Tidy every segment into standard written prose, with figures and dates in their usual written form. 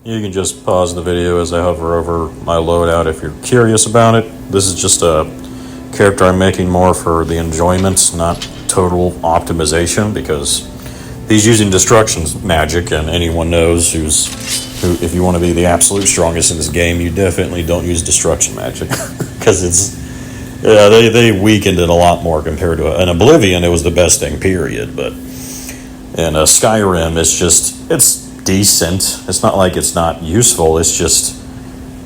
You can just pause the video as I hover over my loadout if you're curious about it. This is just a character I'm making more for the enjoyment, not total optimization, because he's using destruction magic, and anyone knows who if you want to be the absolute strongest in this game, you definitely don't use destruction magic, because they weakened it a lot more compared to an Oblivion. It was the best thing, period. But in Skyrim, it's decent. It's not like it's not useful. It's just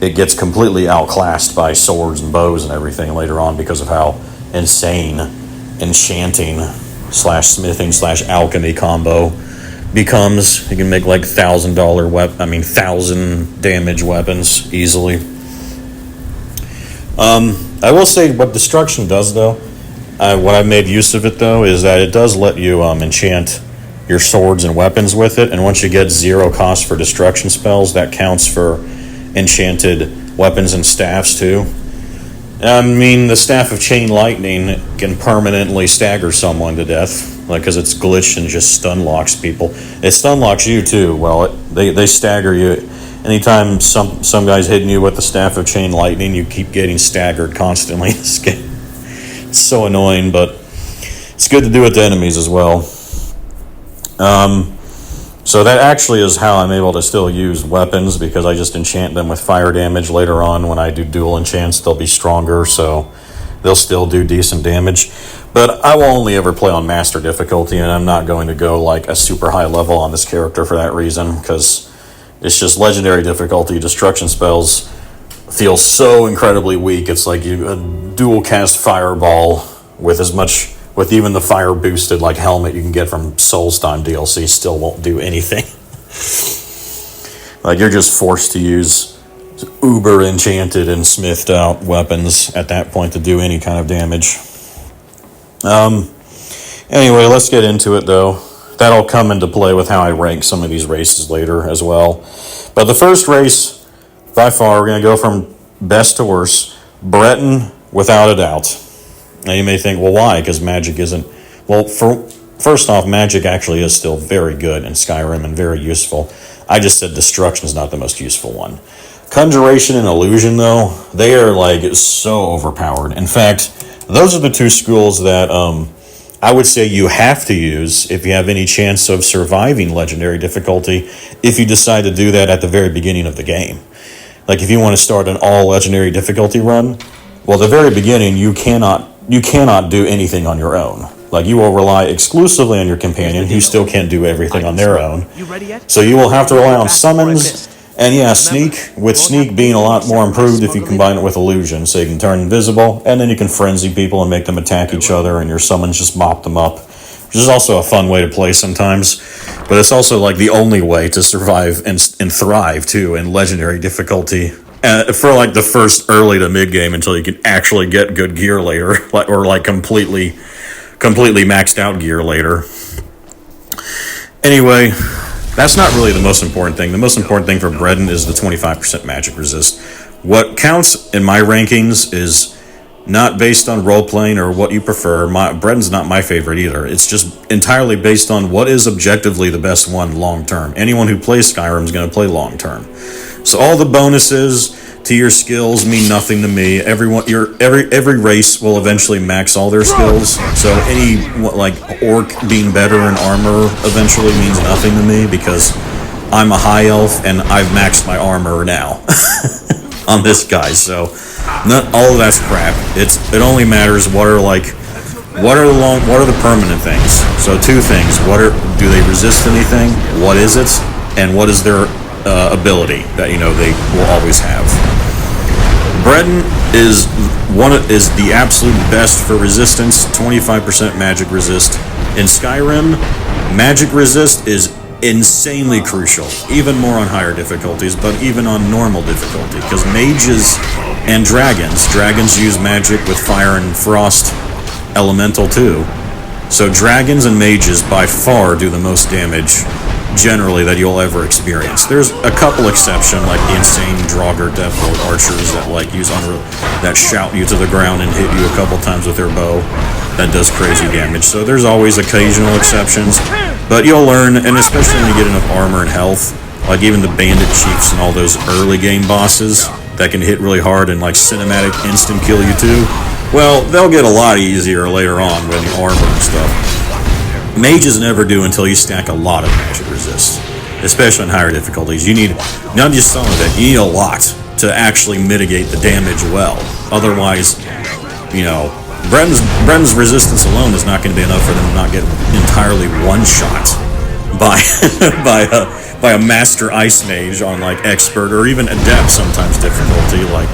it gets completely outclassed by swords and bows and everything later on because of how insane enchanting / smithing / alchemy combo becomes. You can make like $1,000 damage weapons easily. I will say what destruction does though. What I've made use of it though is that it does let you enchant your swords and weapons with it, and once you get 0 cost for destruction spells, that counts for enchanted weapons and staffs too. I mean, the Staff of Chain Lightning can permanently stagger someone to death, like, because it's glitched and just stun locks people. It stun locks you too. Well, they stagger you. Anytime some guy's hitting you with the Staff of Chain Lightning, you keep getting staggered constantly in this game. It's so annoying, but it's good to do it to enemies as well. So that actually is how I'm able to still use weapons, because I just enchant them with fire damage. Later on, when I do dual enchants, they'll be stronger, so they'll still do decent damage. But I will only ever play on master difficulty, and I'm not going to go like a super high level on this character for that reason, because it's just legendary difficulty. Destruction spells feel so incredibly weak. It's like you dual cast fireball with even the fire boosted like helmet you can get from Soulstone DLC still won't do anything. Like, you're just forced to use uber enchanted and smithed out weapons at that point to do any kind of damage. Anyway, let's get into it though. That'll come into play with how I rank some of these races later as well. But the first race, by far, we're going to go from best to worst. Breton, without a doubt. Now you may think, well, why? Because magic isn't... Well, first off, magic actually is still very good in Skyrim and very useful. I just said destruction is not the most useful one. Conjuration and illusion, though, they are like so overpowered. In fact, those are the two schools that I would say you have to use if you have any chance of surviving legendary difficulty, if you decide to do that at the very beginning of the game. Like, if you want to start an all legendary difficulty run, well, at the very beginning, you cannot do anything on your own. Like, you will rely exclusively on your companion, who still can't do everything on their own. So you will have to rely on summons, and yeah, sneak, with sneak being a lot more improved if you combine it with illusion, so you can turn invisible, and then you can frenzy people and make them attack each other, and your summons just mop them up, which is also a fun way to play sometimes. But it's also like the only way to survive and thrive too in legendary difficulty. For like the first early to mid game, until you can actually get good gear later, or like completely maxed out gear later. Anyway, that's not really the most important thing. The most important thing for Breton is the 25% magic resist. What counts in my rankings is not based on role playing or what you prefer. Breton's not my favorite either. It's just entirely based on what is objectively the best one long term. Anyone who plays Skyrim is going to play long term. So all the bonuses to your skills mean nothing to me. Every race will eventually max all their skills. So any like orc being better in armor eventually means nothing to me, because I'm a high elf and I've maxed my armor now on this guy. So not all of that's crap. It only matters what are the permanent things. So two things: do they resist anything? What is it? And what is their ability that they will always have. Breton is the absolute best for resistance. 25% magic resist. In Skyrim, magic resist is insanely crucial, even more on higher difficulties, but even on normal difficulty, because mages and dragons use magic with fire and frost elemental too. So dragons and mages by far do the most damage generally that you'll ever experience. There's a couple exceptions, like the insane Draugr Deathlord archers that that shout you to the ground and hit you a couple times with their bow. That does crazy damage. So there's always occasional exceptions, but you'll learn, and especially when you get enough armor and health, like even the bandit chiefs and all those early game bosses that can hit really hard and like cinematic instant kill you too, well, they'll get a lot easier later on with the armor and stuff. Mages never do until you stack a lot of magic resist, especially on higher difficulties. You need not just some of it, you need a lot to actually mitigate the damage well. Otherwise, you know, Breton's resistance alone is not going to be enough for them to not get entirely one-shot by by a master ice mage on like expert or even adept sometimes difficulty. Like,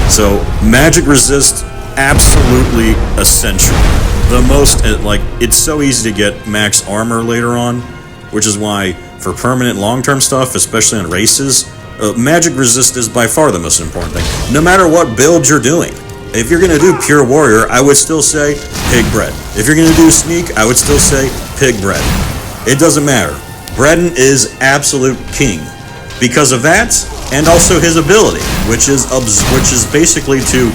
so magic resist absolutely essential. The most like it's so easy to get max armor later on, which is why for permanent long-term stuff, especially on races, magic resist is by far the most important thing. No matter what build you're doing. If you're going to do Pure Warrior, I would still say Pig Breton. If you're going to do Sneak, I would still say Pig Breton. It doesn't matter. Breton is absolute king because of that, and also his ability, which is basically to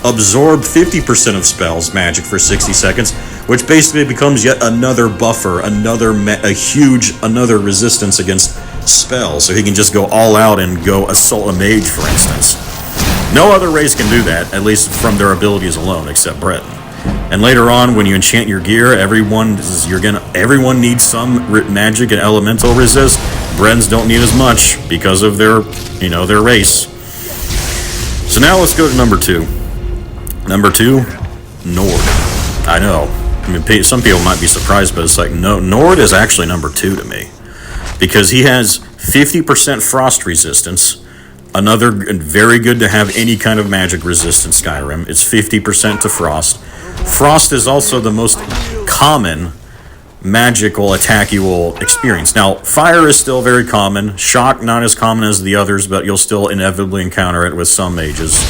absorb 50% of spells magic for 60 seconds, which basically becomes yet another buffer, another resistance against spells. So he can just go all out and go assault a mage, for instance. No other race can do that, at least from their abilities alone, except Breton. And later on, when you enchant your gear, everyone needs some magic and elemental resist. Bretons don't need as much because of their race. So now let's go to number 2. Number 2, Nord. I know. I mean, some people might be surprised, but it's like, no, Nord is actually number 2 to me because he has 50% frost resistance. Another very good to have any kind of magic resist in Skyrim. It's 50% to Frost. Frost is also the most common magical attack you will experience. Now, Fire is still very common. Shock, not as common as the others, but you'll still inevitably encounter it with some mages.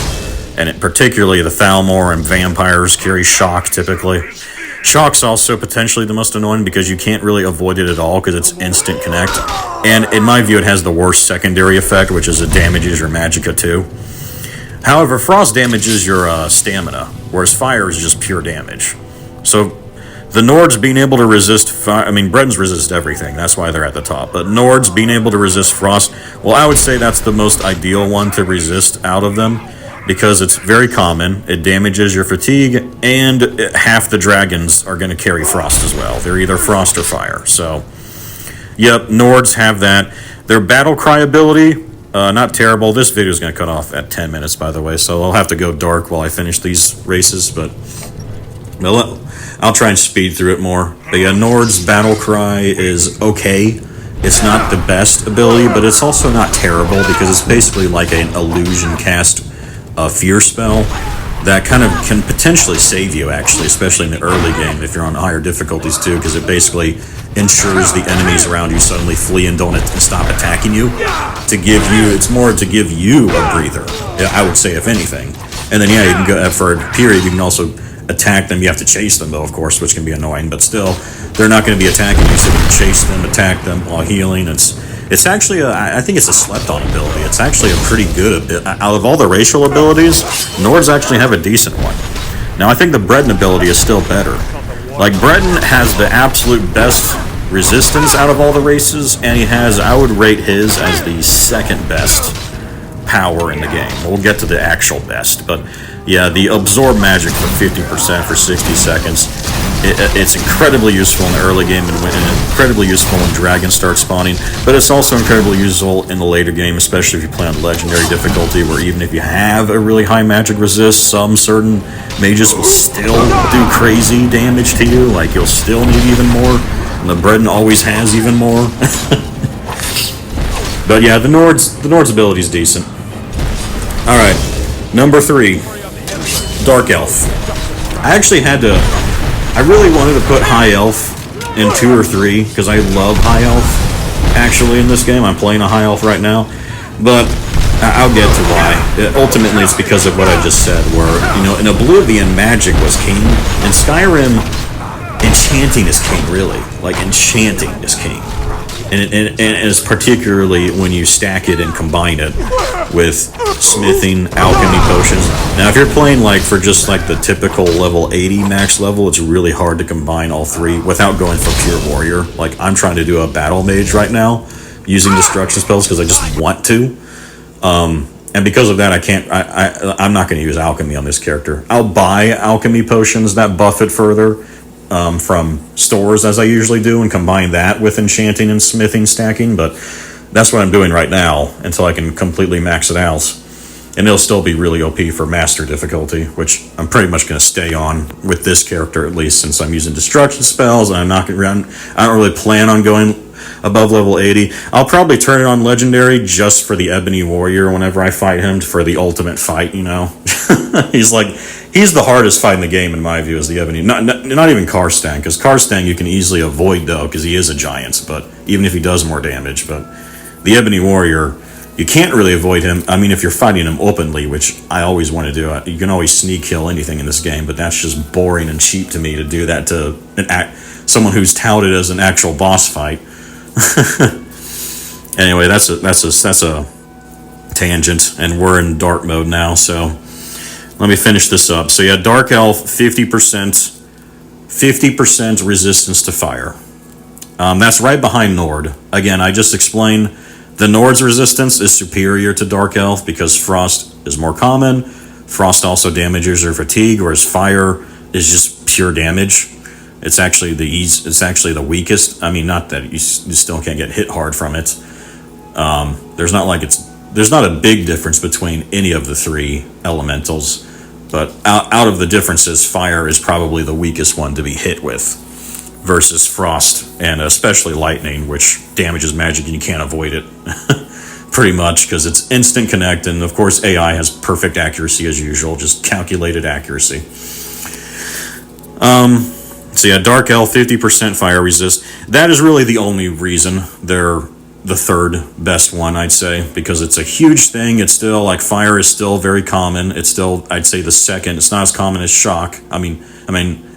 And particularly the Thalmor and vampires carry Shock typically. Shock's also potentially the most annoying because you can't really avoid it at all because it's instant connect. And in my view, it has the worst secondary effect, which is it damages your magicka too. However, Frost damages your stamina, whereas Fire is just pure damage. So the Nords being able to resist fire, I mean, Bretons resist everything, that's why they're at the top. But Nords being able to resist Frost, well, I would say that's the most ideal one to resist out of them. Because it's very common, it damages your fatigue, and half the dragons are going to carry Frost as well. They're either Frost or Fire. So, yep, Nords have that. Their Battle Cry ability, not terrible. This video is going to cut off at 10 minutes, by the way, so I'll have to go dark while I finish these races, but I'll try and speed through it more. But yeah, Nord's Battle Cry is okay. It's not the best ability, but it's also not terrible, because it's basically like an illusion cast fear spell that kind of can potentially save you, actually, especially in the early game if you're on higher difficulties too, because it basically ensures the enemies around you suddenly flee and don't stop attacking you. It's more to give you a breather, I would say, if anything. And then yeah, you can go for a period. You can also attack them. You have to chase them though, of course, which can be annoying, but still, they're not going to be attacking you, so you can chase them, attack them while healing. It's actually, I think it's a slept-on ability. It's actually a pretty good ability. Out of all the racial abilities, Nords actually have a decent one. Now, I think the Breton ability is still better. Like, Breton has the absolute best resistance out of all the races, and I would rate his as the second best power in the game. We'll get to the actual best, but yeah, the absorb magic for 50% for 60 seconds. It's incredibly useful in the early game and incredibly useful when dragons start spawning, but it's also incredibly useful in the later game, especially if you play on legendary difficulty, where even if you have a really high magic resist, some certain mages will still do crazy damage to you. Like, you'll still need even more, and the Breton always has even more. But yeah, the Nord's ability is decent. Alright, number 3, Dark Elf. I really wanted to put High Elf in 2 or 3, because I love High Elf, actually, in this game. I'm playing a High Elf right now, but I'll get to why. Ultimately, it's because of what I just said, where, in Oblivion, magic was king. In Skyrim, enchanting is king, really. Like, enchanting is king. And it's particularly when you stack it and combine it with smithing, alchemy potions. Now, if you're playing for just the typical level 80 max level, it's really hard to combine all 3 without going for pure warrior. Like, I'm trying to do a battle mage right now, using destruction spells because I just want to. And because of that, I'm not going to use alchemy on this character. I'll buy alchemy potions that buff it further from stores, as I usually do, and combine that with enchanting and smithing stacking, but that's what I'm doing right now until I can completely max it out. And it'll still be really OP for master difficulty, which I'm pretty much going to stay on with this character, at least, since I'm using destruction spells and I'm knocking around. I don't really plan on going above level 80. I'll probably turn it on legendary just for the Ebony Warrior whenever I fight him, for the ultimate fight, you know. he's the hardest fight in the game in my view, is the Ebony. Not even Karstang, because Karstang you can easily avoid though, because he is a giant, but even if he does more damage. But the Ebony Warrior, you can't really avoid him. I mean, if you're fighting him openly, which I always want to do, you can always sneak kill anything in this game, but that's just boring and cheap to me to do that to someone who's touted as an actual boss fight. Anyway, that's a tangent, and we're in dark mode now, so let me finish this up. So yeah, Dark Elf, 50% resistance to fire. That's right behind Nord. Again, I just explained the Nord's resistance is superior to Dark Elf because Frost is more common. Frost also damages your fatigue, whereas Fire is just pure damage. It's actually the weakest. I mean, not that you still can't get hit hard from it. There's not a big difference between any of the three elementals, but out of the differences, Fire is probably the weakest one to be hit with, versus Frost and especially Lightning, which damages magic and you can't avoid it pretty much because it's instant connect, and of course AI has perfect accuracy as usual, just calculated accuracy. So yeah, Dark Elf, 50% fire resist. That is really the only reason they're the third best one, I'd say, because it's a huge thing. It's still, like, fire is still very common. It's still, I'd say, the second. It's not as common as shock. I mean,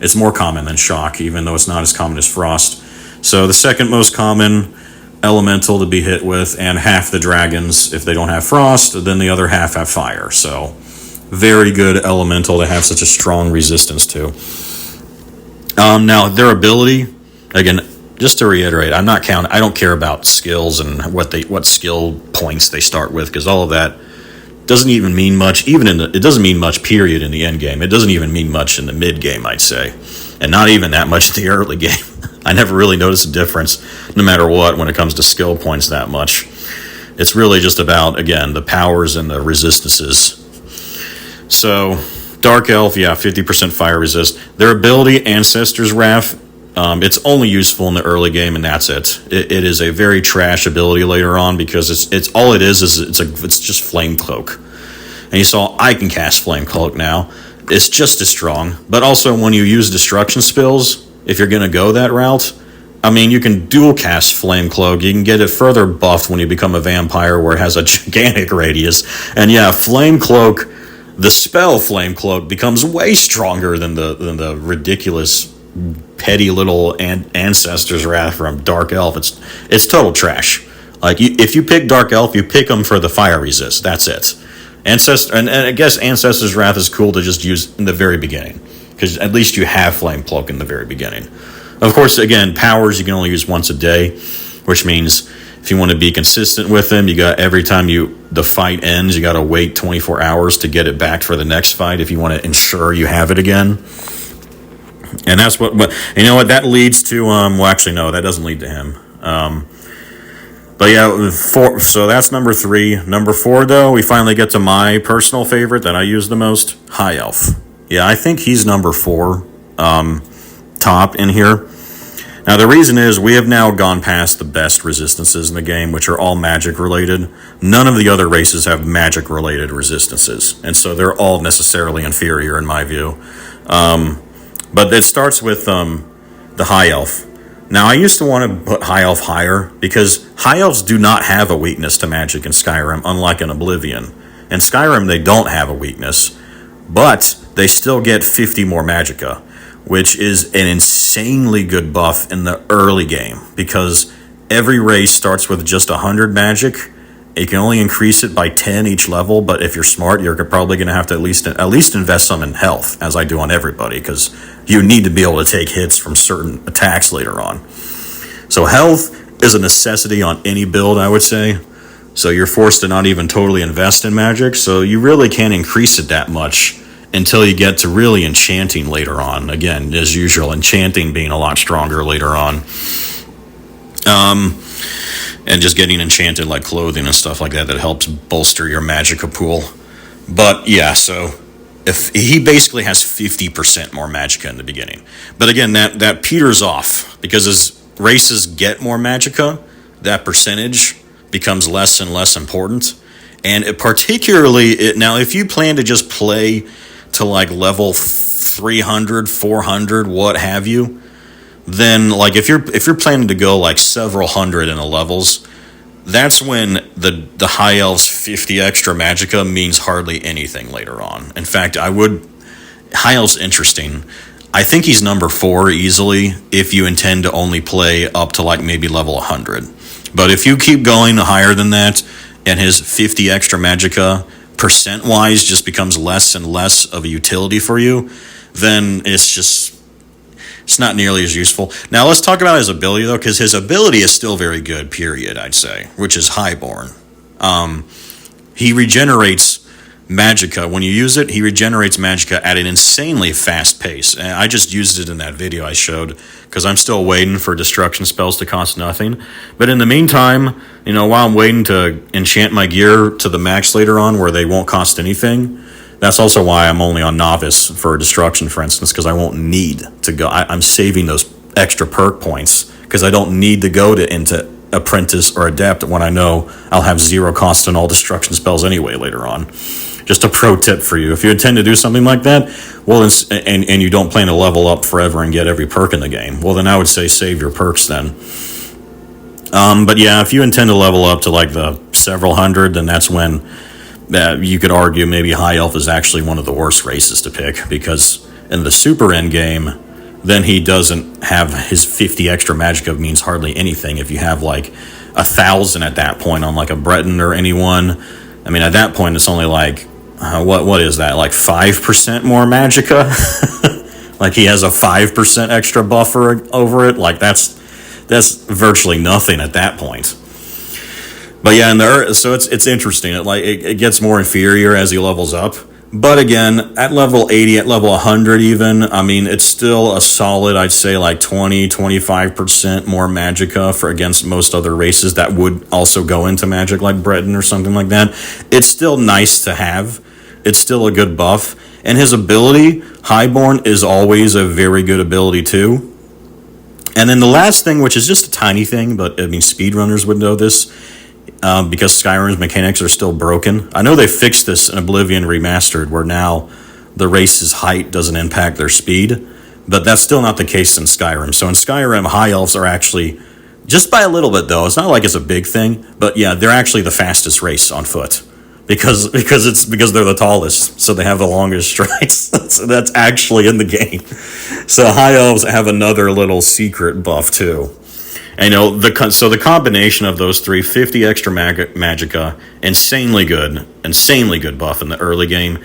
it's more common than shock, even though it's not as common as frost. So the second most common elemental to be hit with, and half the dragons, if they don't have frost, then the other half have fire. So very good elemental to have such a strong resistance to. Now, their ability, again, just to reiterate, I don't care about skills and what skill points they start with, because all of that doesn't even mean much. It doesn't mean much, period, in the end game. It doesn't even mean much in the mid game, I'd say, and not even that much in the early game. I never really noticed a difference, no matter what, when it comes to skill points that much. It's really just about, again, the powers and the resistances. So, Dark Elf, yeah, 50% fire resist. Their ability, Ancestor's Wrath, it's only useful in the early game, and that's it. It is a very trash ability later on, because it's all it is it's just Flame Cloak. And you saw I can cast Flame Cloak now. It's just as strong, but also when you use destruction spells, if you're going to go that route, I mean, you can dual cast Flame Cloak. You can get it further buffed when you become a vampire, where it has a gigantic radius. And yeah, Flame Cloak, the spell Flame Cloak, becomes way stronger than the ridiculous petty little Ancestor's Wrath from Dark Elf. It's total trash. Like, if you pick Dark Elf, you pick them for the fire resist. That's it. And I guess Ancestor's Wrath is cool to just use in the very beginning, because at least you have Flame Cloak in the very beginning. Of course, again, powers you can only use once a day, which means if you want to be consistent with them, you got, every time the fight ends, you got to wait 24 hours to get it back for the next fight if you want to ensure you have it again. And that's what you know what that leads to. Well, actually, no, that doesn't lead to him. But yeah, so that's number 3. Number 4, though, we finally get to my personal favorite that I use the most, High Elf. Yeah, I think he's number 4 top in here. Now, the reason is we have now gone past the best resistances in the game, which are all magic-related. None of the other races have magic-related resistances, and so they're all necessarily inferior in my view. But it starts with the High Elf. Now, I used to want to put High Elf higher, because High Elves do not have a weakness to magic in Skyrim, unlike in Oblivion. In Skyrim, they don't have a weakness, but they still get 50 more magicka, which is an insanely good buff in the early game, because every race starts with just 100 magic. You can only increase it by 10 each level, but if you're smart, you're probably going to have to at least invest some in health, as I do on everybody, because you need to be able to take hits from certain attacks later on. So health is a necessity on any build, I would say. So you're forced to not even totally invest in magic. So you really can't increase it that much until you get to really enchanting later on. Again, as usual, enchanting being a lot stronger later on. And just getting enchanted like clothing and stuff like that helps bolster your magicka pool. But yeah, so if he basically has 50% more magicka in the beginning. But again, that peters off because as races get more magicka, that percentage becomes less and less important. And now if you plan to just play to like level 300, 400, what have you, then like if you're planning to go like several hundred in the levels, that's when the high elves 50 extra magicka means hardly anything later on. In fact, high elves interesting. I think he's number 4 easily if you intend to only play up to like maybe level 100. But if you keep going higher than that, and his 50 extra magicka percent-wise just becomes less and less of a utility for you, then it's not nearly as useful. Now let's talk about his ability though, because his ability is still very good, period, I'd say, which is Highborn. He regenerates magicka. When you use it, he regenerates magicka at an insanely fast pace. And I just used it in that video I showed because I'm still waiting for destruction spells to cost nothing. But in the meantime, while I'm waiting to enchant my gear to the max later on where they won't cost anything, that's also why I'm only on novice for destruction, for instance, because I won't need to go. I'm saving those extra perk points because I don't need to go into apprentice or adept when I know I'll have 0 cost on all destruction spells anyway later on. Just a pro tip for you. If you intend to do something like that, well, and you don't plan to level up forever and get every perk in the game, well, then I would say save your perks then. But yeah, if you intend to level up to like the several hundred, then that's when you could argue maybe High Elf is actually one of the worst races to pick, because in the super end game, then he doesn't have his 50 extra magicka means hardly anything if you have like 1,000 at that point on like a Breton or anyone. I mean, at that point, it's only like, what is that, like 5% more magicka? Like he has a 5% extra buffer over it. Like that's virtually nothing at that point. But yeah, so it's interesting. It gets more inferior as he levels up. But again, at level 80, at level 100 even, I mean, it's still a solid, I'd say like 20-25% more magicka against most other races that would also go into magic, like Breton or something like that. It's still nice to have. It's still a good buff. And his ability, Highborn, is always a very good ability too. And then the last thing, which is just a tiny thing, but I mean, speedrunners would know this, because Skyrim's mechanics are still broken. I know they fixed this in Oblivion Remastered, where now the race's height doesn't impact their speed, but that's still not the case in Skyrim. So in Skyrim, High Elves are actually, just by a little bit though, it's not like it's a big thing, but yeah, they're actually the fastest race on foot. Because they're the tallest, so they have the longest strides. So that's actually in the game. So High Elves have another little secret buff too. And so the combination of those three, 50 extra magicka, insanely good buff in the early game,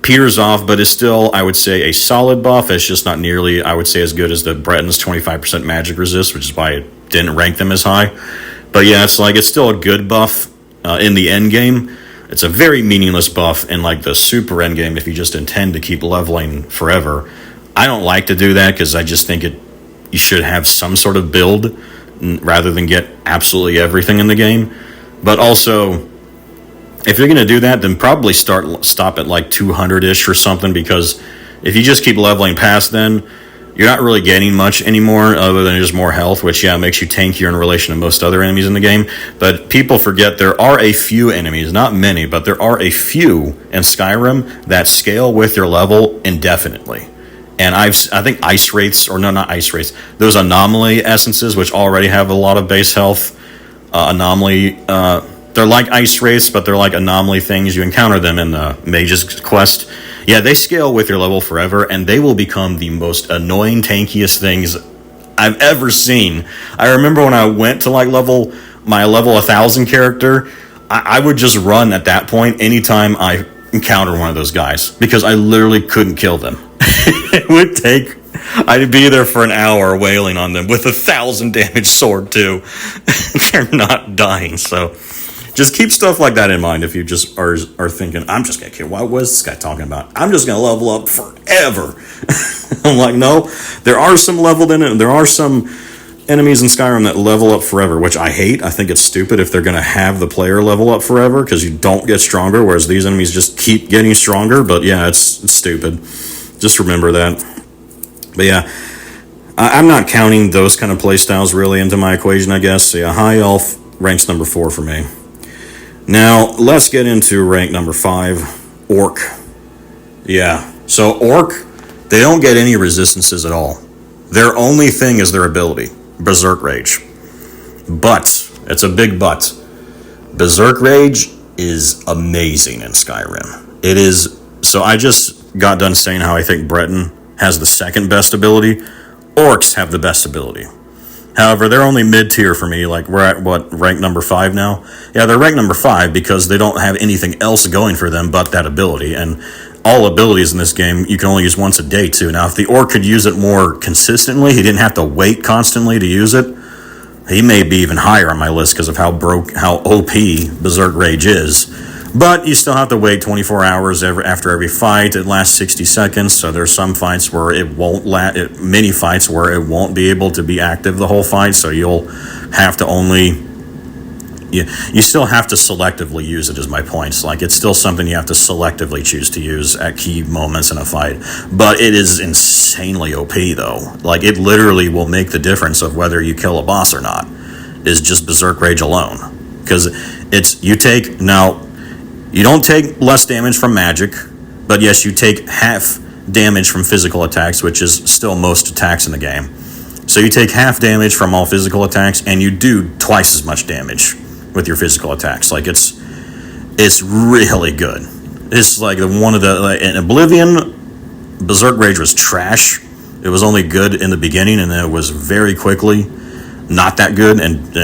peters off, but is still, I would say, a solid buff. It's just not nearly, I would say, as good as the Breton's 25% magic resist, which is why I didn't rank them as high. But yeah, it's still a good buff in the end game. It's a very meaningless buff in like the super end game if you just intend to keep leveling forever. I don't like to do that because I just think you should have some sort of build rather than get absolutely everything in the game. But also, if you're going to do that, then probably stop at like 200-ish or something, because if you just keep leveling past then, you're not really getting much anymore other than just more health, which, yeah, makes you tankier in relation to most other enemies in the game. But people forget there are a few enemies, not many, but there are a few in Skyrim that scale with your level indefinitely. And I think ice wraiths, or no, not ice wraiths, those anomaly essences, which already have a lot of base health, they're like ice wraiths, but they're like anomaly things. You encounter them in the Mage's Quest. Yeah, they scale with your level forever, and they will become the most annoying, tankiest things I've ever seen. I remember when I went to like my level 1000 character, I would just run at that point anytime I encountered one of those guys, because I literally couldn't kill them. It would take I'd be there for an hour wailing on them with 1,000 damage sword too. They're not dying, so just keep stuff like that in mind if you just are thinking, I'm just gonna kill. What was this guy talking about? I'm just gonna level up forever. I'm like, no, there are some leveled in it, and there are some enemies in Skyrim that level up forever, which I hate. I think it's stupid if they're going to have the player level up forever, because you don't get stronger, whereas these enemies just keep getting stronger. But yeah, it's stupid. Just remember that. But yeah, I'm not counting those kind of playstyles really into my equation, I guess. So yeah, High Elf ranks number 4 for me. Now, let's get into rank number 5, Orc. Yeah, so Orc, they don't get any resistances at all. Their only thing is their ability. Berserk Rage. But, it's a big but, Berserk Rage is amazing in Skyrim. It is, so I just got done saying how I think Breton has the second best ability. Orcs have the best ability. However, they're only mid-tier for me, like we're at, rank number 5 now? Yeah, they're rank number 5 because they don't have anything else going for them but that ability, and all abilities in this game you can only use once a day too. Now, if the Orc could use it more consistently, he didn't have to wait constantly to use it, he may be even higher on my list because of how OP Berserk Rage is. But you still have to wait 24 hours after every fight. It lasts 60 seconds, so there's some fights where it won't many fights where it won't be able to be active the whole fight, so you'll have to only... You still have to selectively use it, is my point. It's like, it's still something you have to selectively choose to use at key moments in a fight. But it is insanely OP, though. Like, it literally will make the difference of whether you kill a boss or not, is just Berserk Rage alone. Because you don't take less damage from magic, but yes, you take half damage from physical attacks, which is still most attacks in the game. So you take half damage from all physical attacks, and you do twice as much damage with your physical attacks. Like, it's really good. It's like one of the... in Oblivion, Berserk Rage was trash. It was only good in the beginning, and then it was very quickly not that good, and,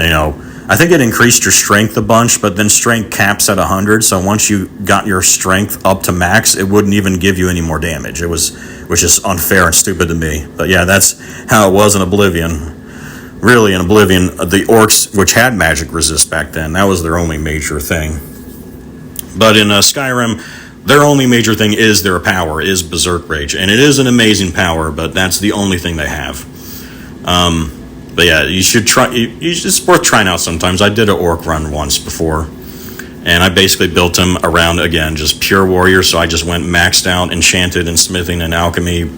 I think it increased your strength a bunch, but then strength caps at 100, so once you got your strength up to max, it wouldn't even give you any more damage. Which is unfair and stupid to me. But yeah, that's how it was in Oblivion. Really, in Oblivion, the Orcs, which had magic resist back then, that was their only major thing. But in Skyrim, their only major thing is their power, is Berserk Rage. And it is an amazing power, but that's the only thing they have. But yeah, you should try. It's worth trying out sometimes. I did an Orc run once before, and I basically built him around, again, just pure warrior. So I just went maxed out, enchanted, and smithing and alchemy,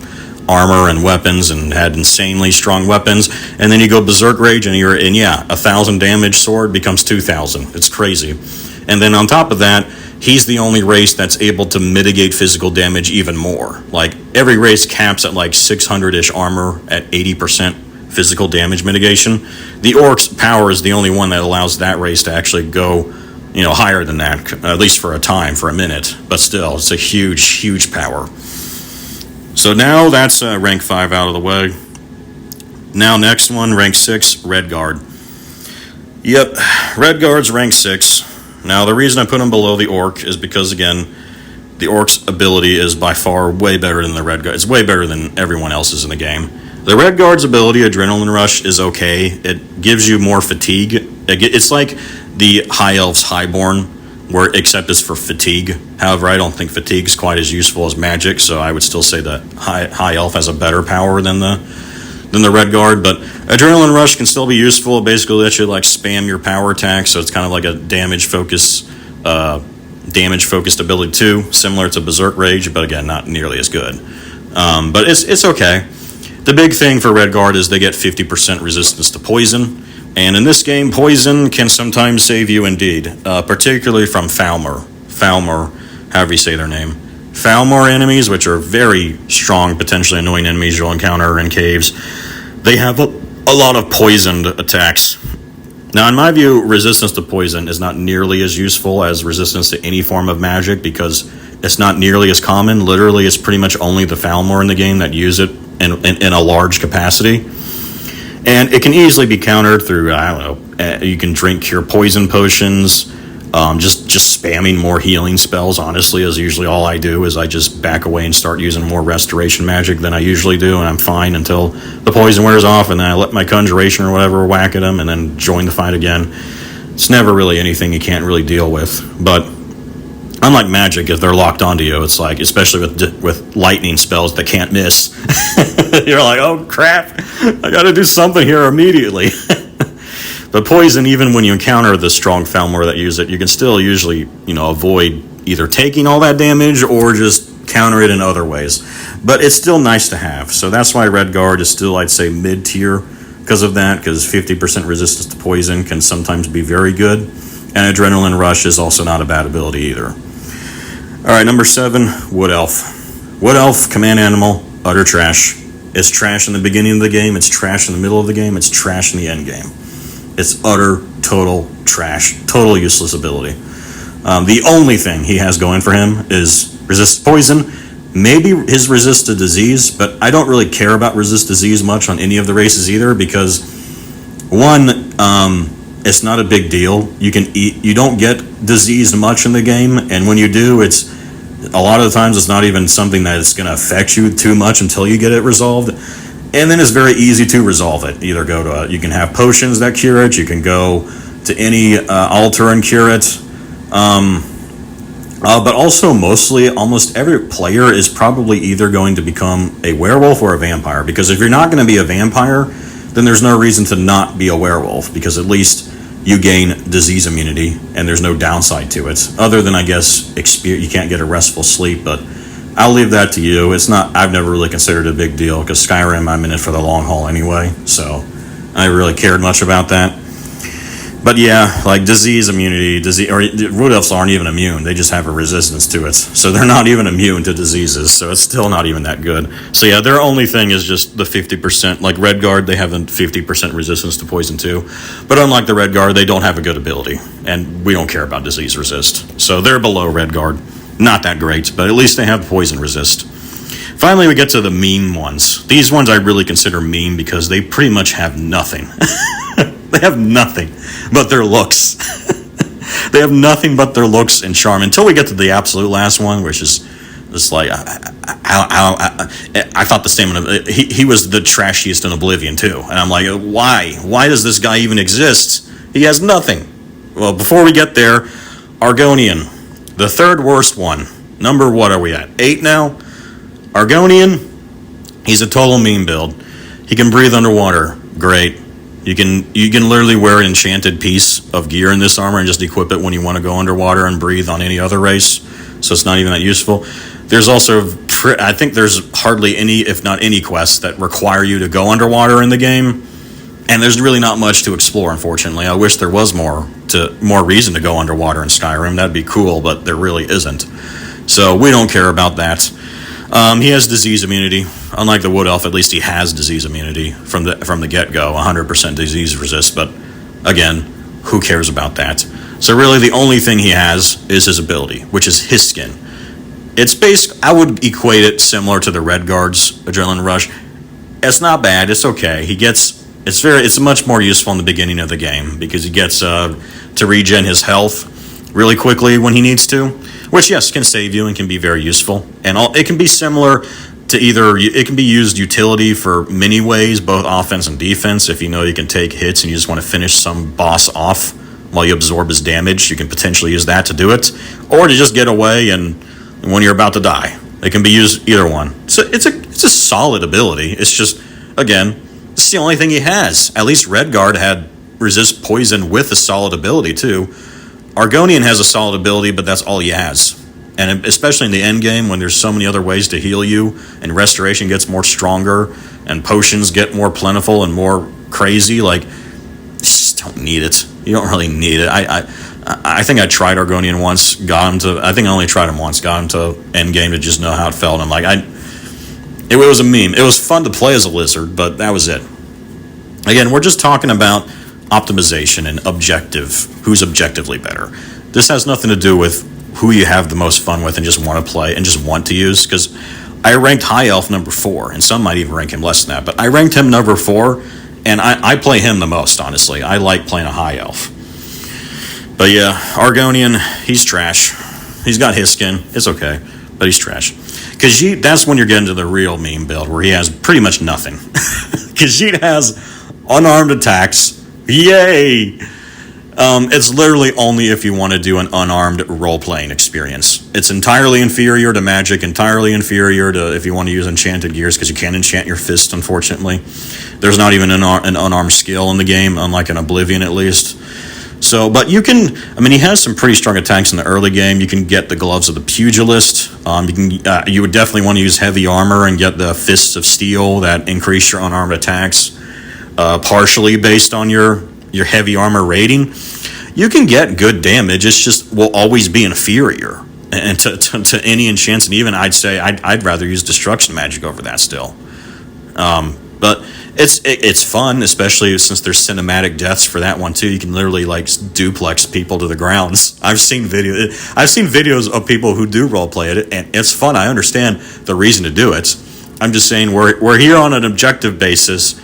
armor and weapons, and had insanely strong weapons. And then you go Berserk Rage, and 1,000 damage sword becomes 2,000. It's crazy. And then on top of that, he's the only race that's able to mitigate physical damage even more. Like, every race caps at like 600-ish armor at 80% physical damage mitigation. The Orc's power is the only one that allows that race to actually go, higher than that, at least for a minute. But still, it's a huge power. So now that's rank 5 out of the way. Now, next one, rank 6, Redguard. Yep, Redguard's rank 6. Now, the reason I put him below the Orc is because, again, the Orc's ability is by far way better than the Redguard. It's way better than everyone else's in the game. The Redguard's ability, Adrenaline Rush, is okay. It gives you more fatigue. It's like the High Elf's Highborn, except it's for fatigue. However, I don't think fatigue's quite as useful as magic, so I would still say that High Elf has a better power than the Redguard. But Adrenaline Rush can still be useful. It basically lets you spam your power attack, so it's kind of like a damage focused ability too, similar to Berserk Rage, but again, not nearly as good. But it's okay. The big thing for Redguard is they get 50% resistance to poison, and in this game, poison can sometimes save you indeed, particularly from Falmer, however you say their name. Falmer enemies, which are very strong, potentially annoying enemies you'll encounter in caves, they have a lot of poisoned attacks. Now, in my view, resistance to poison is not nearly as useful as resistance to any form of magic because it's not nearly as common. Literally, it's pretty much only the Falmer in the game that use it in a large capacity. And it can easily be countered through, you can drink cure poison potions. Just spamming more healing spells, honestly, is usually all I do. Is I just back away and start using more restoration magic than I usually do, and I'm fine until the poison wears off, and then I let my conjuration or whatever whack at them, and then join the fight again. It's never really anything you can't really deal with. But unlike magic, if they're locked onto you, it's like, especially with lightning spells that can't miss, you're like, oh crap, I gotta do something here immediately. But poison, even when you encounter the strong Falmor that use it, you can still usually, avoid either taking all that damage or just counter it in other ways. But it's still nice to have. So that's why Redguard is still, I'd say, mid-tier because of that, because 50% resistance to poison can sometimes be very good. And Adrenaline Rush is also not a bad ability either. All right, number 7, Wood Elf. Wood Elf, command animal, utter trash. It's trash in the beginning of the game, it's trash in the middle of the game, it's trash in the end game. It's utter, total trash, total useless ability. The only thing he has going for him is resist poison, maybe his resist to disease, but I don't really care about resist disease much on any of the races either, because one, it's not a big deal. You don't get diseased much in the game, and when you do, it's a lot of the times it's not even something that is going to affect you too much until you get it resolved. And then it's very easy to resolve it. Either go to you can have potions that cure it. You can go to any altar and cure it. But also mostly almost every player is probably either going to become a werewolf or a vampire. Because if you're not going to be a vampire, then there's no reason to not be a werewolf. Because at least you gain disease immunity and there's no downside to it. Other than, I guess, you can't get a restful sleep, but I'll leave that to you. It's not. I've never really considered it a big deal because Skyrim, I'm in it for the long haul anyway, so I really cared much about that. But yeah, like disease immunity, Wood Elves aren't even immune. They just have a resistance to it, so they're not even immune to diseases. So it's still not even that good. So yeah, their only thing is just the 50%. Like Redguard, they have a 50% resistance to poison too, but unlike the Redguard, they don't have a good ability, and we don't care about disease resist. So they're below Redguard. Not that great, but at least they have poison resist. Finally, we get to the meme ones. These ones I really consider meme because they pretty much have nothing. They have nothing but their looks. They have nothing but their looks and charm until we get to the absolute last one, which is just like, I thought the statement of, he was the trashiest in Oblivion too. And I'm like, why? Why does this guy even exist? He has nothing. Well, before we get there, Argonian. The third worst one. Number, what are we at? 8 now? Argonian, he's a total meme build. He can breathe underwater. Great. You can literally wear an enchanted piece of gear in this armor and just equip it when you want to go underwater and breathe on any other race. So it's not even that useful. There's also, I think there's hardly any, if not any, quests that require you to go underwater in the game. And there's really not much to explore, unfortunately. I wish there was more reason to go underwater in Skyrim. That'd be cool, but there really isn't. So we don't care about that. He has disease immunity. Unlike the Wood Elf, at least he has disease immunity from the get-go, 100% disease resist. But again, who cares about that? So really, the only thing he has is his ability, which is his skin. It's I would equate it similar to the Redguard's Adrenaline Rush. It's not bad. It's okay. It's much more useful in the beginning of the game because he gets to regen his health really quickly when he needs to, which yes can save you and can be very useful. And it can be similar to it can be used utility for many ways, both offense and defense. If you know you can take hits and you just want to finish some boss off while you absorb his damage, you can potentially use that to do it, or to just get away and when you're about to die. It can be used either one. So it's a solid ability. It's just, again, it's the only thing he has. At least Redguard had resist poison with a solid ability too. Argonian has a solid ability, but that's all he has. And especially in the end game, when there's so many other ways to heal you, and restoration gets more stronger, and potions get more plentiful and more crazy, like, you just don't need it. You don't really need it. I think I tried Argonian once, I think I only tried him once, got him to end game to just know how it felt. And I'm like, it was a meme. It was fun to play as a lizard, but that was it. Again, we're just talking about optimization and who's objectively better. This has nothing to do with who you have the most fun with and just want to play and just want to use, because I ranked High Elf number 4, and some might even rank him less than that, but I ranked him number 4, and I play him the most, honestly. I like playing a High Elf. But yeah, Argonian, he's trash. He's got his skin. It's okay, but he's trash. Khajiit, that's when you're getting to the real meme build, where he has pretty much nothing. Khajiit has unarmed attacks. Yay! It's literally only if you want to do an unarmed role-playing experience. It's entirely inferior to magic, entirely inferior to if you want to use enchanted gears, because you can't enchant your fist, unfortunately. There's not even an unarmed skill in the game, unlike in Oblivion at least. So, but you can, he has some pretty strong attacks in the early game. You can get the gloves of the pugilist. You would definitely want to use heavy armor and get the fists of steel that increase your unarmed attacks, partially based on your heavy armor rating. You can get good damage. It's just will always be inferior and to any enchants. And even I'd say I'd rather use destruction magic over that still. But it's fun, especially since there's cinematic deaths for that one too. You can literally duplex people to the grounds. I've seen videos of people who do roleplay it, and it's fun. I understand the reason to do it. I'm just saying we're here on an objective basis,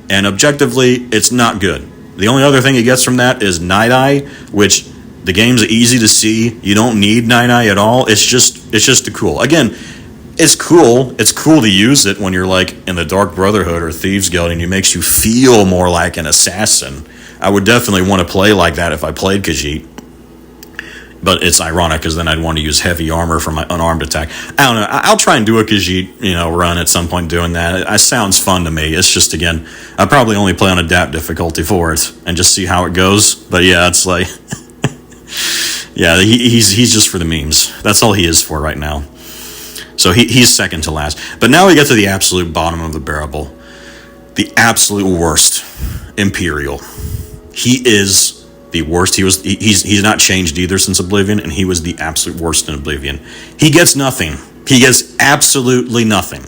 and objectively, it's not good. The only other thing he gets from that is Night Eye, which the game's easy to see. You don't need Night Eye at all. It's just cool. Again, it's cool. It's cool to use it when you're in the Dark Brotherhood or Thieves Guild, and it makes you feel more like an assassin. I would definitely want to play like that if I played Khajiit. But it's ironic because then I'd want to use heavy armor for my unarmed attack. I don't know. I'll try and do a Khajiit, run at some point doing that. It sounds fun to me. It's just, again, I'll probably only play on adapt difficulty for it and just see how it goes. But yeah, it's yeah, he's just for the memes. That's all he is for right now. So he's second to last. But now we get to the absolute bottom of the barrel. The absolute worst. Imperial. He is the worst. He's not changed either since Oblivion, and he was the absolute worst in Oblivion. He gets nothing. He gets absolutely nothing.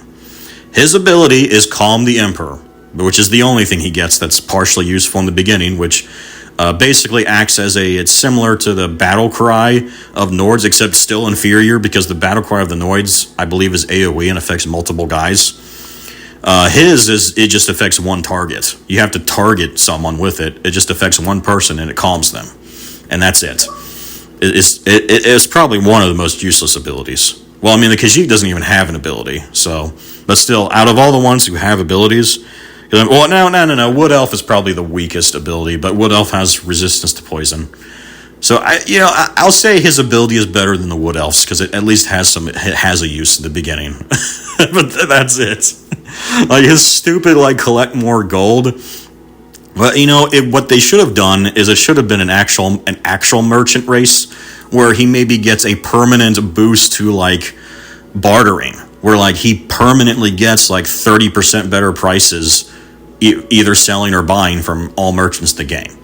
His ability is Calm the Emperor, which is the only thing he gets that's partially useful in the beginning, which basically acts as it's similar to the battle cry of Nords, except still inferior, because the battle cry of the Noids, I believe, is AoE and affects multiple guys. It just affects one target. You have to target someone with it. It just affects one person and it calms them. And that's it. It's probably one of the most useless abilities. Well, the Khajiit doesn't even have an ability, so, but still, out of all the ones who have abilities, well, no. Wood Elf is probably the weakest ability, but Wood Elf has resistance to poison. So I'll say his ability is better than the Wood Elf's because it at least has a use in the beginning. But that's it. His stupid collect more gold. But what they should have done is it should have been an actual merchant race where he maybe gets a permanent boost to bartering, where he permanently gets 30% better prices, either selling or buying from all merchants in the game.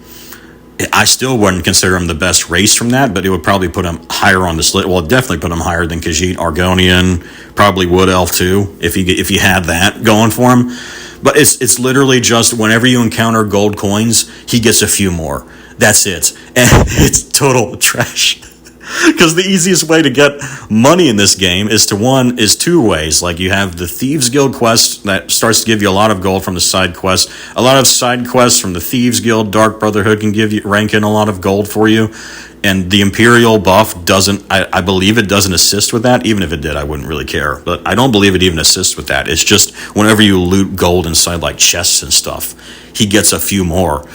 I still wouldn't consider him the best race from that, but it would probably put him higher on this list. Well, it definitely put him higher than Khajiit, Argonian, probably Wood Elf too, if you had that going for him. But it's literally just whenever you encounter gold coins, he gets a few more. That's it. And it's total trash. Because the easiest way to get money in this game is two ways. You have the Thieves Guild quest that starts to give you a lot of gold from the side quest. A lot of side quests from the Thieves Guild, Dark Brotherhood can rank in a lot of gold for you. And the Imperial buff I believe it doesn't assist with that. Even if it did, I wouldn't really care. But I don't believe it even assists with that. It's just whenever you loot gold inside chests and stuff, he gets a few more.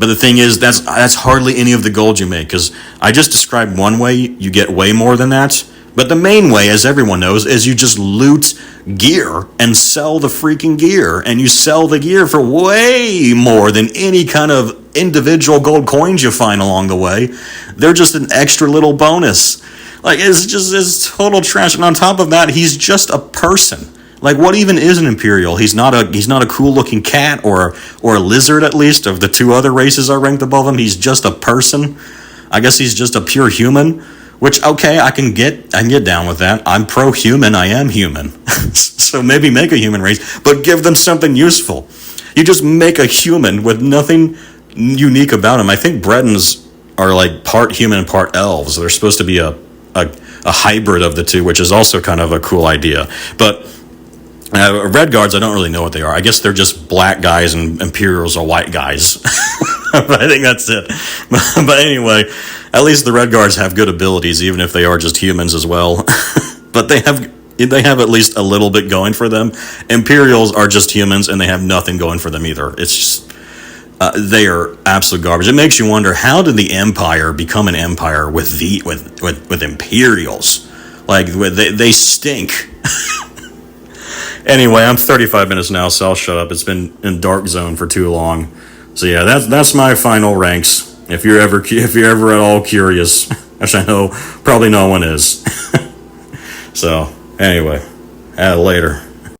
But the thing is, that's hardly any of the gold you make, because I just described one way, you get way more than that. But the main way, as everyone knows, is you just loot gear and sell the freaking gear. And you sell the gear for way more than any kind of individual gold coins you find along the way. They're just an extra little bonus. It's total trash. And on top of that, he's just a person. What even is an Imperial? He's not a cool looking cat or a lizard, at least. Of the two other races I ranked above him, he's just a person. I guess he's just a pure human, which, okay, I can get down with that. I'm pro-human, I am human. So maybe make a human race, but give them something useful. You just make a human with nothing unique about him. I think Bretons are part human and part elves. They're supposed to be a hybrid of the two, which is also kind of a cool idea. But Redguards, I don't really know what they are. I guess they're just black guys and Imperials are white guys. But I think that's it. But anyway, At least the Redguards have good abilities, even if they are just humans as well. But they have at least a little bit going for them. Imperials are just humans, and they have nothing going for them either. It's just they are absolute garbage. It makes you wonder, how did the Empire become an empire with Imperials? Like, they stink. Anyway, I'm 35 minutes now, so I'll shut up. It's been in dark zone for too long. So yeah, that's my final ranks. If you're ever at all curious, which I know probably no one is. So anyway, later.